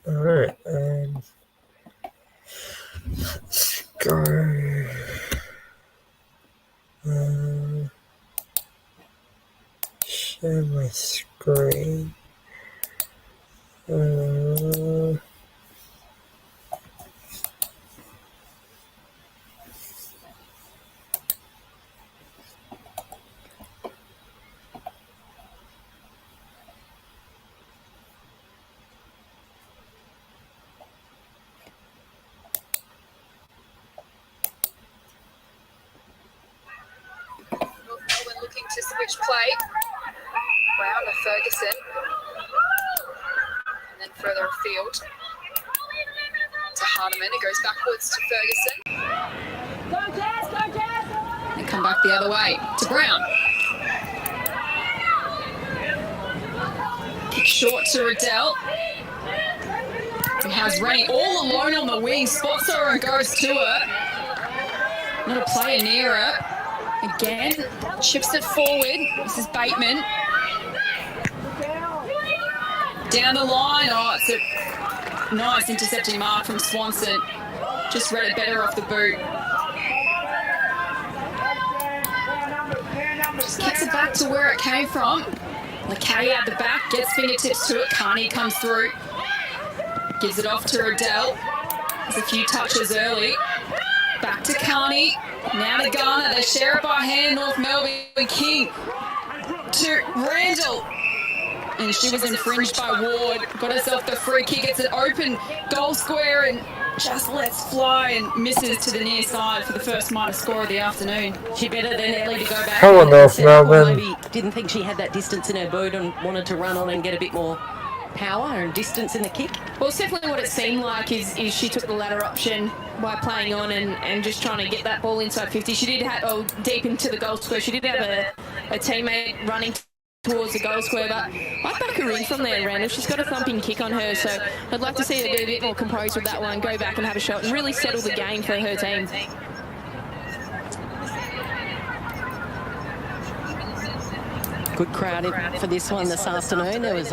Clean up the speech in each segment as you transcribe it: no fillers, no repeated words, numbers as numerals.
Alright, let's go. Share my screen. Looking to switch play. Brown to Ferguson. And then further afield to Hardiman. It goes backwards to Ferguson. Go Jazz, go Jazz! And come back the other way to Brown. Kick short to Riddell. Who has Rennie all alone on the wing. Spots her and goes to her. Not a player near her. Again, chips it forward. This is Bateman. Down the line. Oh, it's a nice intercepting mark from Swanson. Just read it better off the boot. Just kicks it back to where it came from. LeKay at the back, gets fingertips to it. Carney comes through. Gives it off to Riddell. There's a few touches early. Back to Carney. Now to Garner. They share it by hand. North Melbourne. King to Randall. And she was infringed by Ward. Got herself the free kick. It's an open goal square and just lets fly and misses to the near side for the first minor score of the afternoon. She better than Ellie to go back. Come on, North Melbourne. Maybe didn't think she had that distance in her boot and wanted to run on and get a bit more power and distance in the kick. Well, it's definitely what it seemed like is she took the latter option by playing on and just trying to get that ball inside 50. She did have, deep into the goal square, she did have a teammate running towards the goal square, but I'd back her in from there, Randall. She's got a thumping kick on her, so I'd like to see her be a bit more composed with that one, go back and have a shot and really settle the game for her team. Good crowd for this one this afternoon. There was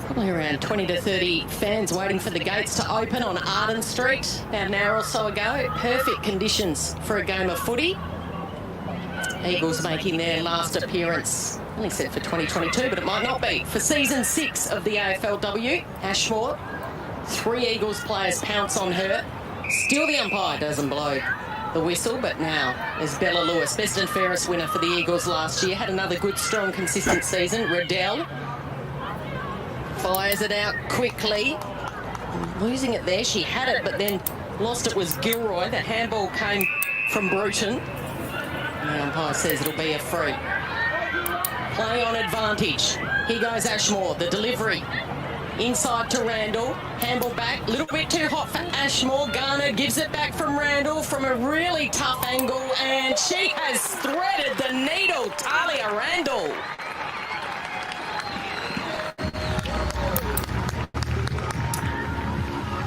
probably around 20 to 30 fans waiting for the gates to open on Arden Street about an hour or so ago. Perfect conditions for a game of footy. Eagles making their last appearance, only set for 2022, but it might not be, for season 6 of the AFLW. Ashmore, 3 Eagles players pounce on her. Still the umpire doesn't blow the whistle, but now there's Bella Lewis, best and fairest winner for the Eagles last year. Had another good, strong, consistent season. Riddell fires it out quickly. Losing it there, she had it, but then lost it was Gilroy. The handball came from Bruton. The umpire says it'll be a free. Play on advantage. Here goes Ashmore, the delivery. Inside to Randall. Handball back. A little bit too hot for Ashmore. Garner gives it back from Randall from a really tough angle. And she has threaded the needle. Talia Randall.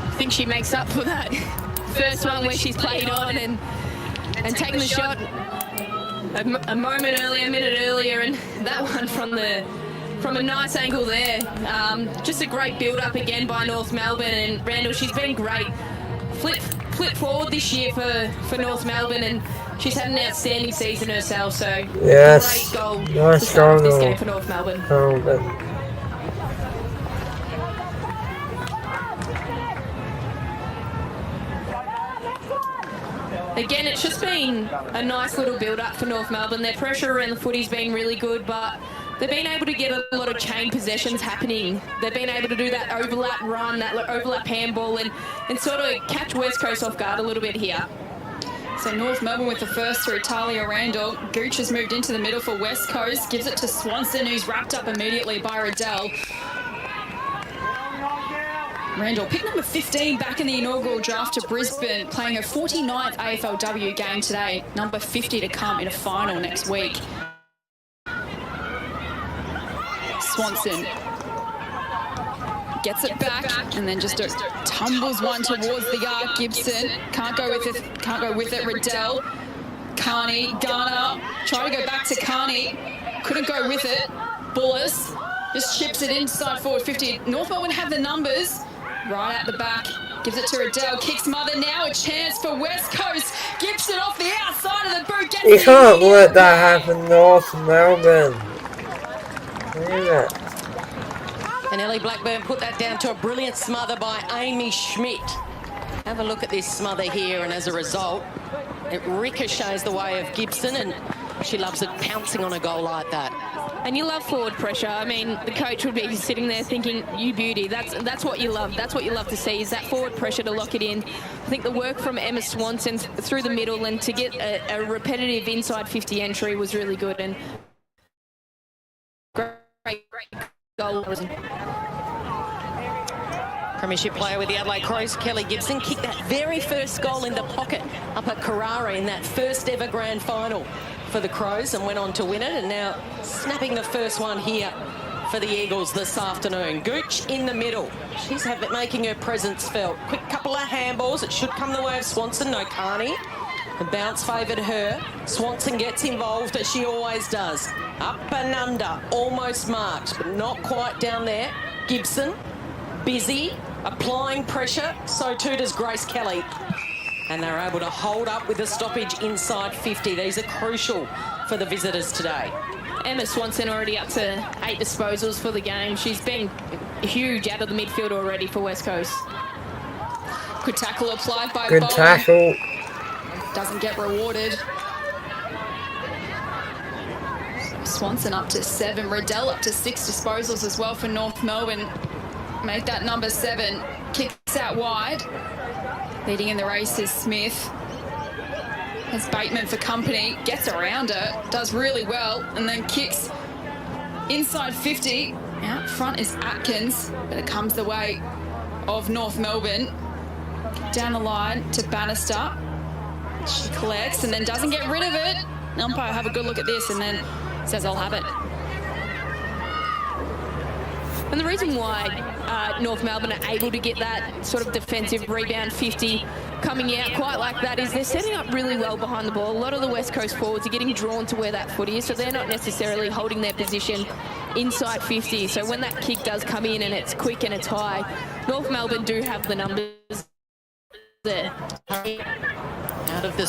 I think she makes up for that first one where she's played on and taken the shot a moment earlier, a minute earlier, and that one from a nice angle there. Just a great build-up again by North Melbourne, and Randall, she's been great. Flip forward this year for North Melbourne, and she's had an outstanding season herself, so yes, great goal nice to start goal this game for North Melbourne. Again, it's just been a nice little build-up for North Melbourne. Their pressure around the footy's been really good, but they've been able to get a lot of chain possessions happening. They've been able to do that overlap run, that overlap handball, and sort of catch West Coast off guard a little bit here. So North Melbourne with the first through Talia Randall. Gooch has moved into the middle for West Coast, gives it to Swanson, who's wrapped up immediately by Riddell. Randall, pick number 15 back in the inaugural draft to Brisbane, playing her 49th AFLW game today. Number 50 to come in a final next week. Swanson gets it back and then just tumbles one towards the yard. Gibson can't go with it. Riddell, Carney, Garner, try to go back to Carney, couldn't go with it. Bullis Just chips it inside forward 50. North Melbourne have the numbers. Right at the back. Gives it to Riddell. Kicks mother. Now a chance for West Coast. Gibson off the outside of the boot. Gets You can't let that happen, North Melbourne. Look at that. And Ellie Blackburn put that down to a brilliant smother by Amy Schmidt. Have a look at this smother here, and as a result, it ricochets the way of Gibson, and she loves it pouncing on a goal like that. And you love forward pressure. I mean, the coach would be sitting there thinking, you beauty, that's what you love. That's what you love to see, is that forward pressure to lock it in. I think the work from Emma Swanson through the middle and to get a repetitive inside 50 entry was really good. And great goal. Premiership player with the Adelaide Crows, Kelly Gibson, kicked that very first goal in the pocket up at Carrara in that first ever grand final for the Crows, and went on to win it, and now snapping the first one here for the Eagles this afternoon. Gooch in the middle. She's making her presence felt. Quick couple of handballs. It should come the way of Swanson. No, Carney. The bounce favoured her. Swanson gets involved, as she always does. Up and under. Almost marked, but not quite down there. Gibson, busy, applying pressure. So too does Grace Kelly. And they're able to hold up with a stoppage inside 50. These are crucial for the visitors today. Emma Swanson already up to 8 disposals for the game. She's been huge out of the midfield already for West Coast. Good tackle applied by Good Bowen. tackle. Doesn't get rewarded. Swanson up to 7. Riddell up to 6 disposals as well for North Melbourne. Make that number 7. Kicks out wide. Leading in the race is Smith. Has Bateman for company. Gets around her. Does really well. And then kicks inside 50. Out front is Atkins. But it comes the way of North Melbourne. Down the line to Bannister. She collects and then doesn't get rid of it. Umpire, have a good look at this, and then says, I'll have it. And the reason why North Melbourne are able to get that sort of defensive rebound 50 coming out quite like that is they're setting up really well behind the ball. A lot of the West Coast forwards are getting drawn to where that footy is, so they're not necessarily holding their position inside 50. So when that kick does come in and it's quick and it's high, North Melbourne do have the numbers there. Out of the